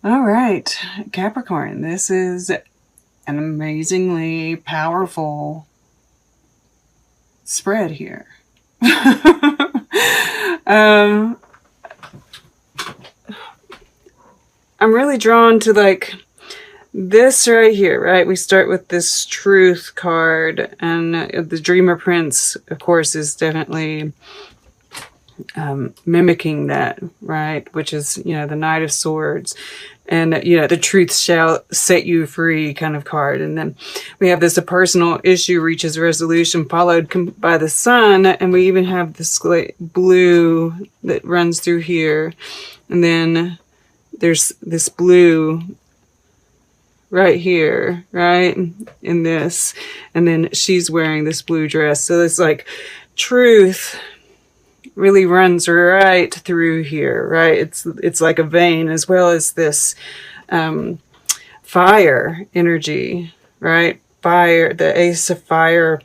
All right, Capricorn, this is an amazingly powerful spread here. um, I'm really drawn to like this right here, right? We start with this truth card, and the Dreamer Prince, of course, is definitely mimicking that, right? Which is, you know, the Knight of Swords. And, you know, the truth shall set you free kind of card. And then we have this, a personal issue reaches resolution, followed by the sun. And we even have this blue that runs through here. And then there's this blue right here, right? In this. And then she's wearing this blue dress. So it's like truth really runs right through here, right? It's like a vein, as well as this fire energy, right? Fire, the Ace of Fire,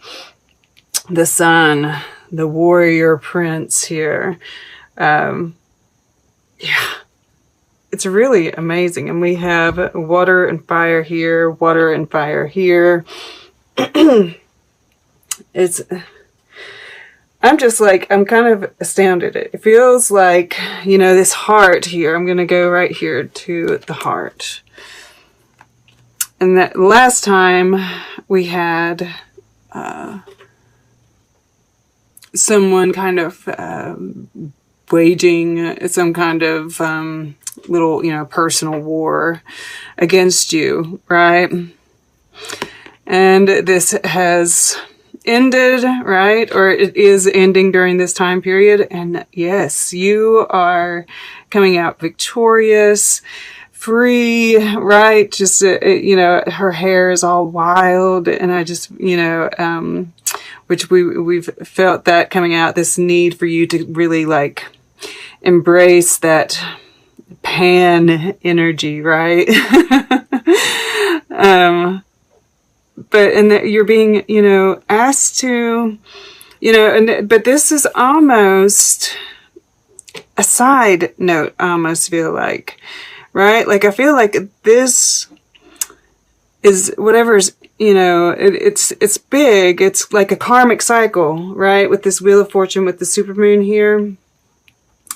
the Sun, the Warrior Prince here. Yeah, it's really amazing. And we have water and fire here, water and fire here. I'm just like, I'm kind of astounded. It feels like, you know, this heart here. I'm going to go right here to the heart. And that last time we had someone kind of waging some kind of little, you know, personal war against you, right? And this has ended, right? Or it is ending during this time period. And yes, you are coming out victorious, free, right? Just, you know, her hair is all wild. And I just, you know, which we've felt that coming out, this need for you to really like embrace that pan energy, right? But, and that you're being, you know, asked to, you know, but this is almost a side note, I almost feel like, right? Like, I feel like this is whatever's, you know, it's big. It's like a karmic cycle, right? With this Wheel of Fortune, with the supermoon here.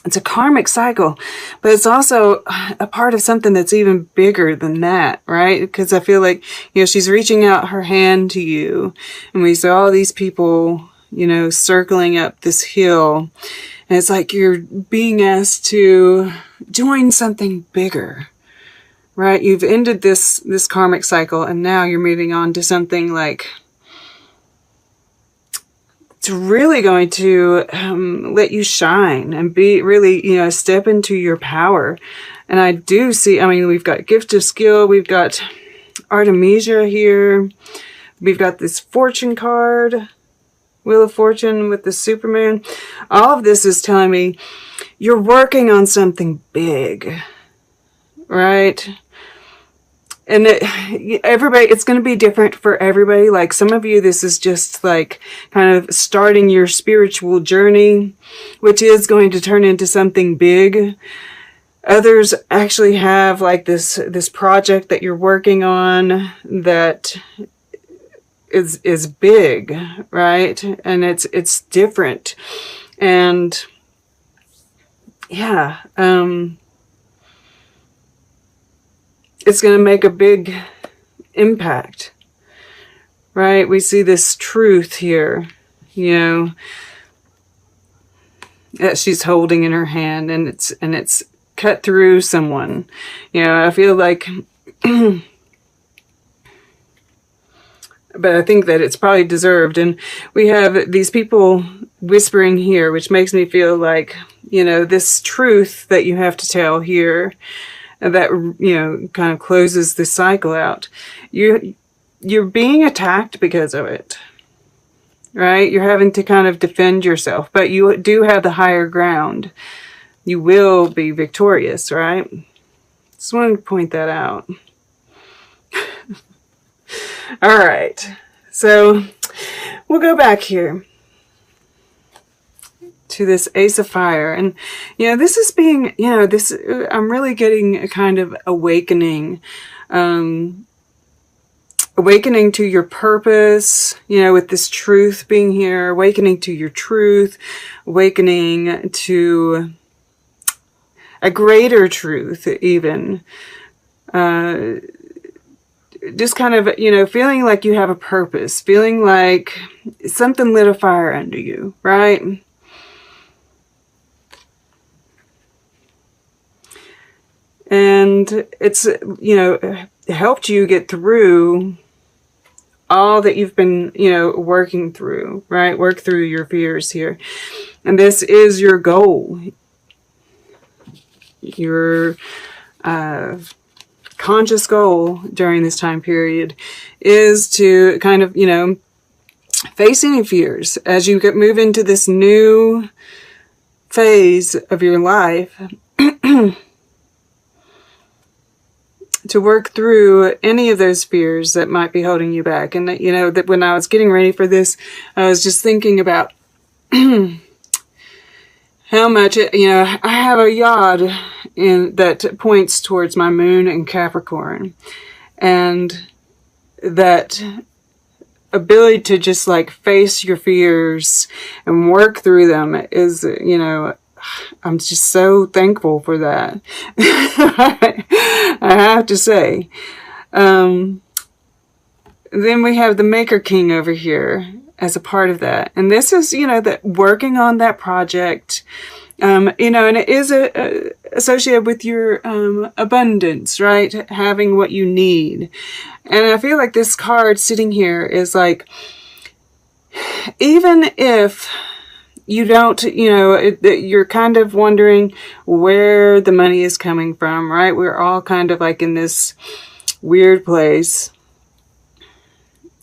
It's a karmic cycle, but it's also a part of something that's even bigger than that, right? Because I feel like, you know, she's reaching out her hand to you, and we saw all these people, you know, circling up this hill, and it's like you're being asked to join something bigger, right? You've ended this karmic cycle, and now you're moving on to something like, it's really going to let you shine and be really, you know, step into your power. And I do see, I mean, we've got Gift of Skill, we've got Artemisia here, we've got this Fortune card, Wheel of Fortune with the Supermoon. All of this is telling me you're working on something big, right? And everybody, it's going to be different for everybody. Like some of you, this is just like kind of starting your spiritual journey, which is going to turn into something big. Others actually have like this project that you're working on that is big, right? And it's different. And yeah, it's going to make a big impact, right? We see this truth here, you know, that she's holding in her hand, and it's cut through someone. You know, I feel like, but I think that it's probably deserved. And we have these people whispering here, which makes me feel like, you know, this truth that you have to tell here, that, you know, kind of closes the cycle out. You're being attacked because of it, right? You're having to kind of defend yourself, but you do have the higher ground. You will be victorious, right? Just wanted to point that out. All right. So we'll go back here to this Ace of Fire. And, you know, this is being, you know, this, I'm really getting a kind of awakening, awakening to your purpose, you know, with this truth being here, awakening to your truth, awakening to a greater truth even. Just kind of, you know, feeling like you have a purpose, feeling like something lit a fire under you, right? And it's, you know, helped you get through all that you've been, you know, working through, right? Work through your fears here. And this is your goal. Your conscious goal during this time period is to kind of, you know, face any fears as you move into this new phase of your life. To work through any of those fears that might be holding you back. And, you know, that when I was getting ready for this, I was just thinking about how much, you know, I have a yod that points towards my moon in Capricorn. And that ability to just like face your fears and work through them is, you know, I'm just so thankful for that. I have to say. Then we have the Maker King over here as a part of that. And this is, you know, that working on that project, you know, and it is associated with your abundance, right? Having what you need. And I feel like this card sitting here is like, even if you don't, you know, you're kind of wondering where the money is coming from, right? We're all kind of like in this weird place.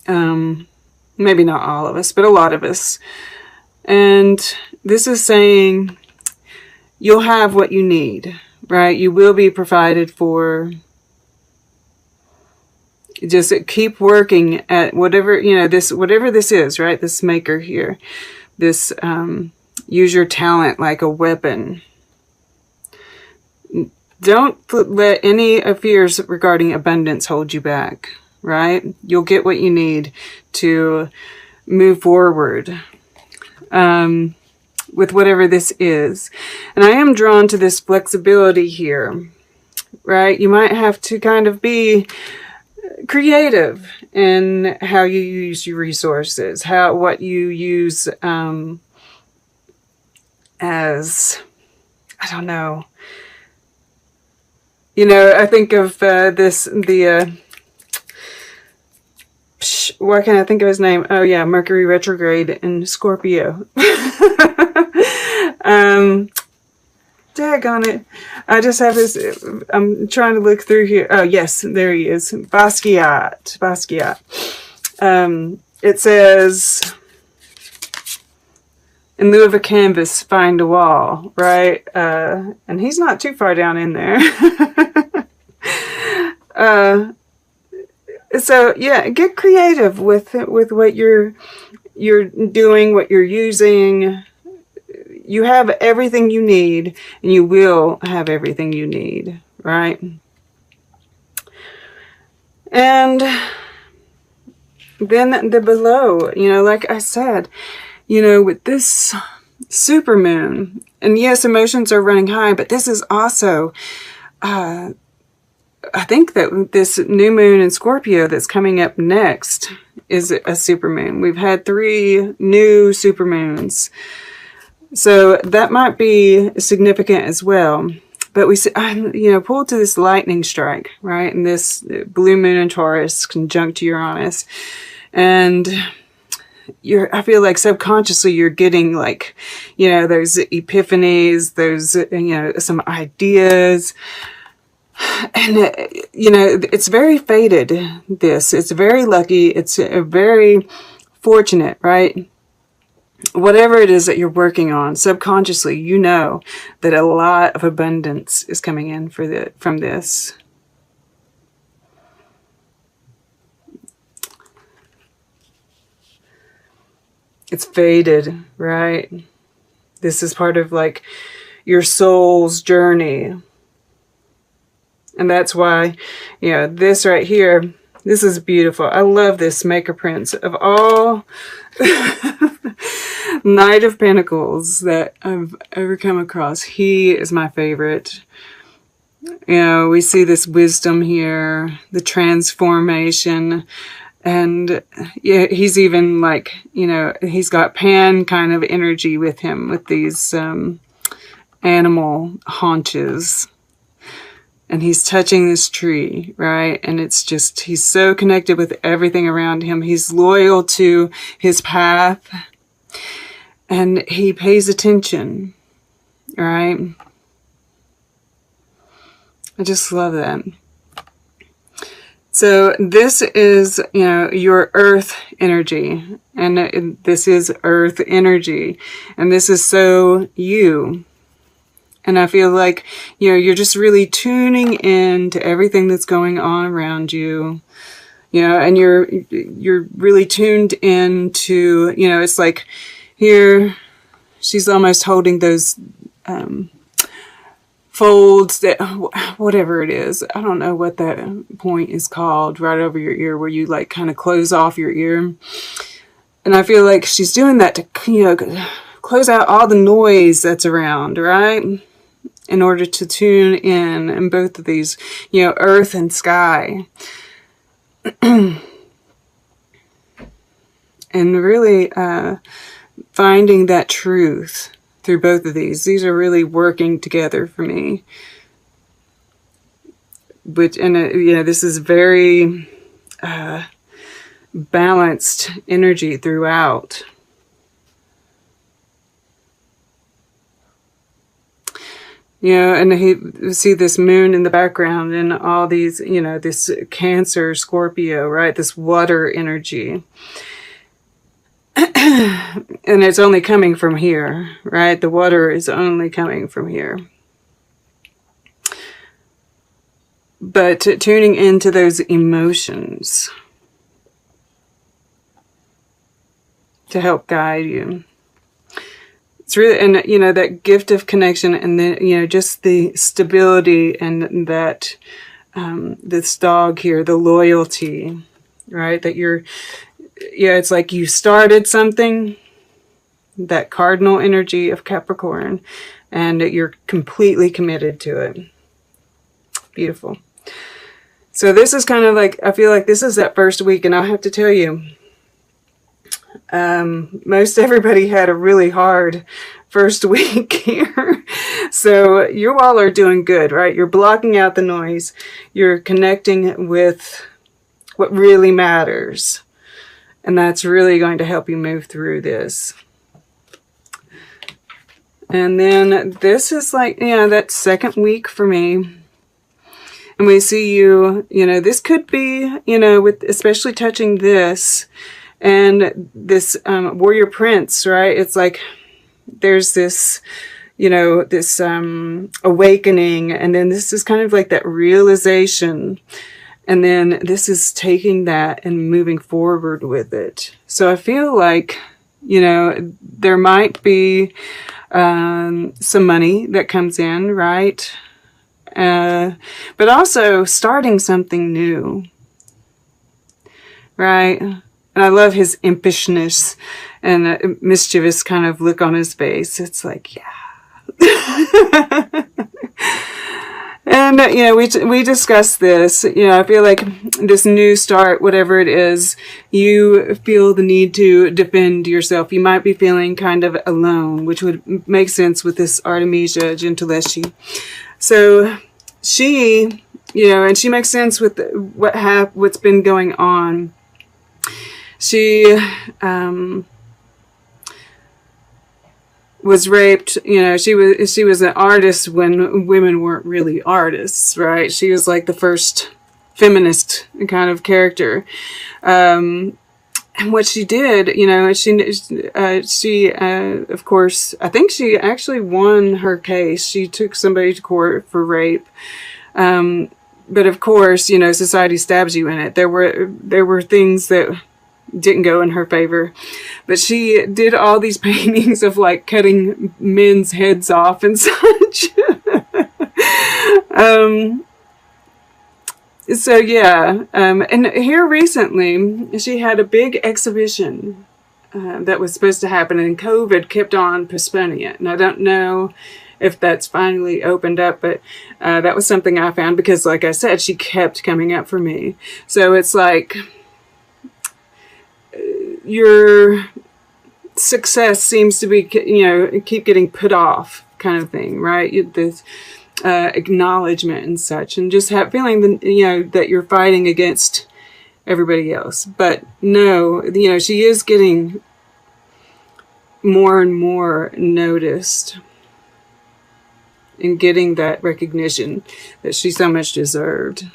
Maybe not all of us, but a lot of us. And this is saying you'll have what you need, right? You will be provided for. Just keep working at whatever, you know, this, whatever this is, right? This maker here. This, use your talent like a weapon. Don't let any fears regarding abundance hold you back, right? You'll get what you need to move forward with whatever this is. And I am drawn to this flexibility here, right? You might have to kind of be creative in how you use your resources, what you use as, I don't know. You know, I think of why can't I think of his name? Oh yeah, Mercury retrograde in Scorpio. Daggone it. I just have this, I'm trying to look through here. Oh yes, there he is. Basquiat. It says, in lieu of a canvas, find a wall, right? And he's not too far down in there. So yeah, get creative with what you're doing, what you're using. You have everything you need, and you will have everything you need, right? And then the below, you know, like I said, you know, with this supermoon, and yes, emotions are running high, but this is also, I think that this new moon in Scorpio that's coming up next is a supermoon. We've had 3 new supermoons. So that might be significant as well. But we, you know, pulled to this lightning strike, right? And this blue moon in Taurus conjunct Uranus. And I feel like subconsciously you're getting like, you know, those epiphanies, those, you know, some ideas. And, you know, it's very fated, this. It's very lucky. It's very fortunate, right? Whatever it is that you're working on, subconsciously, you know that a lot of abundance is coming in from this. It's fated, right? This is part of like your soul's journey. And that's why, you know, this right here, this is beautiful. I love this Maker Prince. Of all Knight of Pentacles that I've ever come across, he is my favorite. You know, we see this wisdom here, the transformation, and yeah, he's even like, you know, he's got Pan kind of energy with him, with these animal haunches. And he's touching this tree, right? And it's just, he's so connected with everything around him. He's loyal to his path. And he pays attention, right? I just love that. So this is, you know, your earth energy. And this is earth energy. And this is so you. And I feel like, you know, you're just really tuning in to everything that's going on around you, you know, and you're really tuned in to, you know, it's like here, she's almost holding those folds that, whatever it is, I don't know what that point is called, right over your ear, where you like kind of close off your ear. And I feel like she's doing that to, you know, close out all the noise that's around, right? In order to tune in both of these, you know, earth and sky. And really finding that truth through both of these. These are really working together for me. Which, and you know, this is very balanced energy throughout. You know, and you see this moon in the background and all these, you know, this Cancer, Scorpio, right? This water energy. And it's only coming from here, right? The water is only coming from here. But tuning into those emotions to help guide you. It's really, and you know, that gift of connection, and then, you know, just the stability, and that this dog here, the loyalty, right? That you're, yeah, it's like you started something, that cardinal energy of Capricorn, and you're completely committed to it. Beautiful. So this is kind of like, I feel like this is that first week, and I'll have to tell you, most everybody had a really hard first week here. So you all are doing good, right? You're blocking out the noise. You're connecting with what really matters. And that's really going to help you move through this. And then this is like, yeah, that second week for me. And we see you, you know, this could be, you know, with especially touching this and this warrior prince, right? It's like there's this, you know, this awakening, and then this is kind of like that realization, and then this is taking that and moving forward with it. So I feel like, you know, there might be some money that comes in, right? But also starting something new, right? And I love his impishness and a mischievous kind of look on his face. It's like, yeah. And, you know, we discussed this. You know, I feel like this new start, whatever it is, you feel the need to defend yourself. You might be feeling kind of alone, which would make sense with this Artemisia Gentileschi. So she, you know, and she makes sense with what's been going on. She was raped. You know, she was an artist when women weren't really artists, right? She was like the first feminist kind of character. And what she did, you know, she of course, I think she actually won her case. She took somebody to court for rape. But of course, you know, society stabs you in it. There were things that, didn't go in her favor. But she did all these paintings of like cutting men's heads off and such. So yeah, and here recently, she had a big exhibition that was supposed to happen, and COVID kept on postponing it. And I don't know if that's finally opened up, but that was something I found because, like I said, she kept coming up for me. So it's like your success seems to be, keep getting put off, kind of thing, right? This acknowledgement and such, and just feeling that, that you're fighting against everybody else. But no, she is getting more and more noticed and getting that recognition that she so much deserved.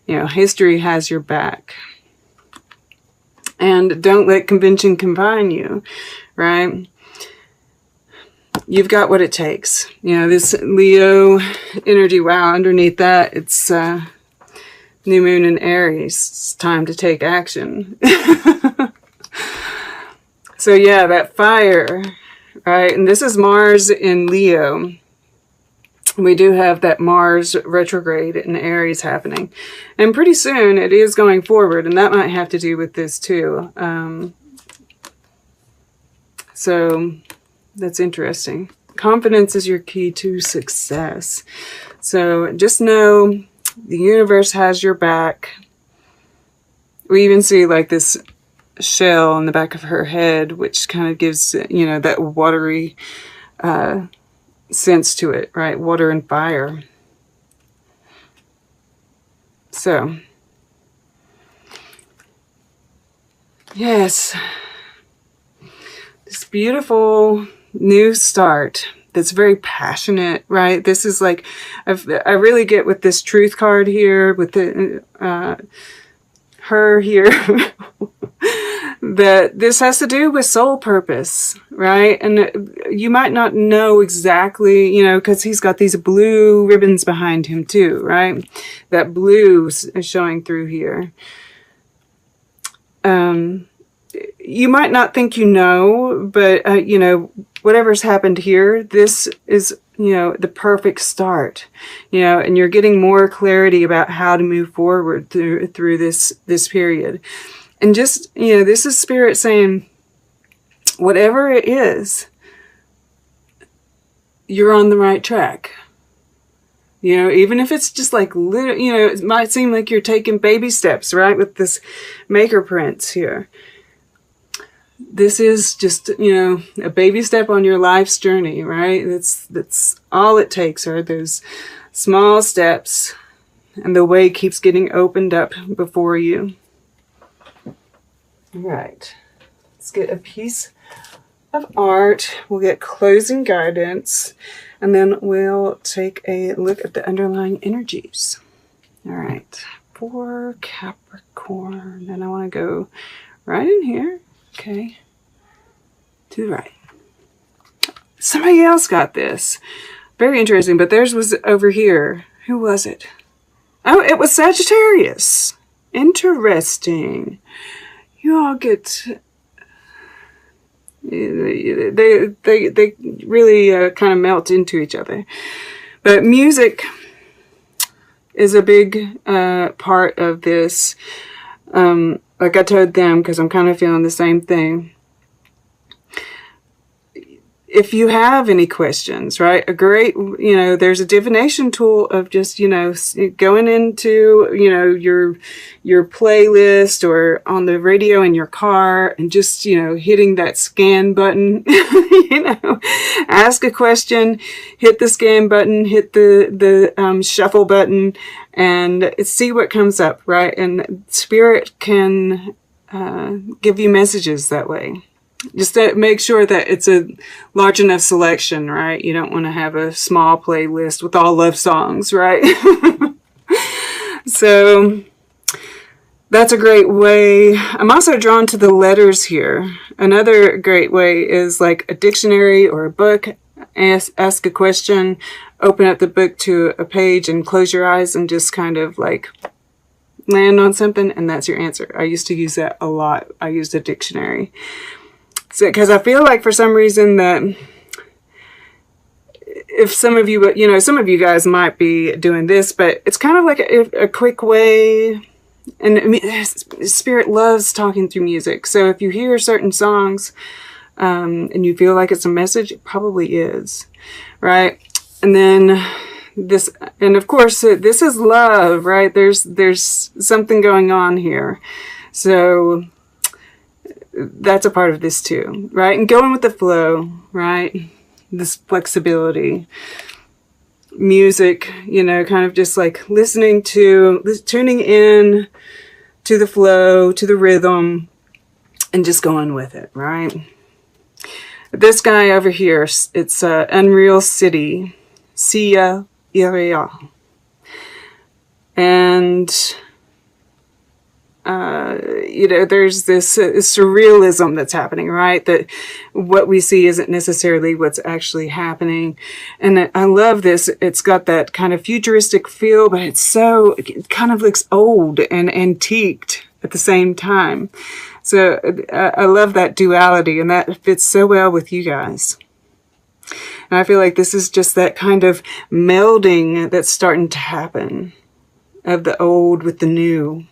History has your back. And don't let convention confine you, right? You've got what it takes. This Leo energy, wow, underneath that, it's new moon in Aries. It's time to take action. So yeah, that fire, right? And this is Mars in Leo. We do have that Mars retrograde in Aries happening. And pretty soon it is going forward, and that might have to do with this too. So that's interesting. Confidence is your key to success. So just know the universe has your back. We even see like this shell in the back of her head, which kind of gives, that watery sense to it, right? Water and fire. So, yes, this beautiful new start that's very passionate, right? This is like, I really get with this truth card here, with the her here, that this has to do with soul purpose, right? And you might not know exactly, because he's got these blue ribbons behind him too, right? That blue is showing through here. You might not think but, whatever's happened here, this is, the perfect start, and you're getting more clarity about how to move forward through this period. And just, this is Spirit saying, whatever it is, you're on the right track. Even if it's just like little, it might seem like you're taking baby steps, right? With this maker prince here. This is just, a baby step on your life's journey, right? That's all it takes are those small steps, and the way keeps getting opened up before you. All right. Let's get a piece of art. We'll get closing guidance, and then we'll take a look at the underlying energies. All right. For Capricorn, and I want to go right in here. Okay, to the right. Somebody else got this. Very interesting, but theirs was over here. Who was it? Oh, it was Sagittarius. Interesting. You all get... They really kind of melt into each other. But music is a big part of this. Like I told them, because I'm kind of feeling the same thing. If you have any questions, right, a great, there's a divination tool of just, going into, your playlist or on the radio in your car and just, hitting that scan button, ask a question, hit the scan button, hit the shuffle button, and see what comes up, right? And Spirit can give you messages that way. Just to make sure that it's a large enough selection, right? You don't want to have a small playlist with all love songs, right? So that's a great way. I'm also drawn to the letters here. Another great way is like a dictionary or a book. Ask a question, open up the book to a page and close your eyes and just kind of like land on something and that's your answer. I used to use that a lot. I used a dictionary. So, because I feel like for some reason that if some of you, you know, some of you guys might be doing this, but it's kind of like a quick way. And I mean, Spirit loves talking through music. So if you hear certain songs and you feel like it's a message, it probably is, right? And then this, and of course, this is love, right? There's something going on here. So that's a part of this too, right? And going with the flow, right? This flexibility. Music, you know, kind of just like tuning in to the flow, to the rhythm, and just going with it, right? This guy over here, it's Unreal City, Sia Iria. And, you know, there's this surrealism that's happening, right? That what we see isn't necessarily what's actually happening. And I love this. It's got that kind of futuristic feel, but it kind of looks old and antiqued at the same time. So I love that duality, and that fits so well with you guys. And I feel like this is just that kind of melding that's starting to happen of the old with the new.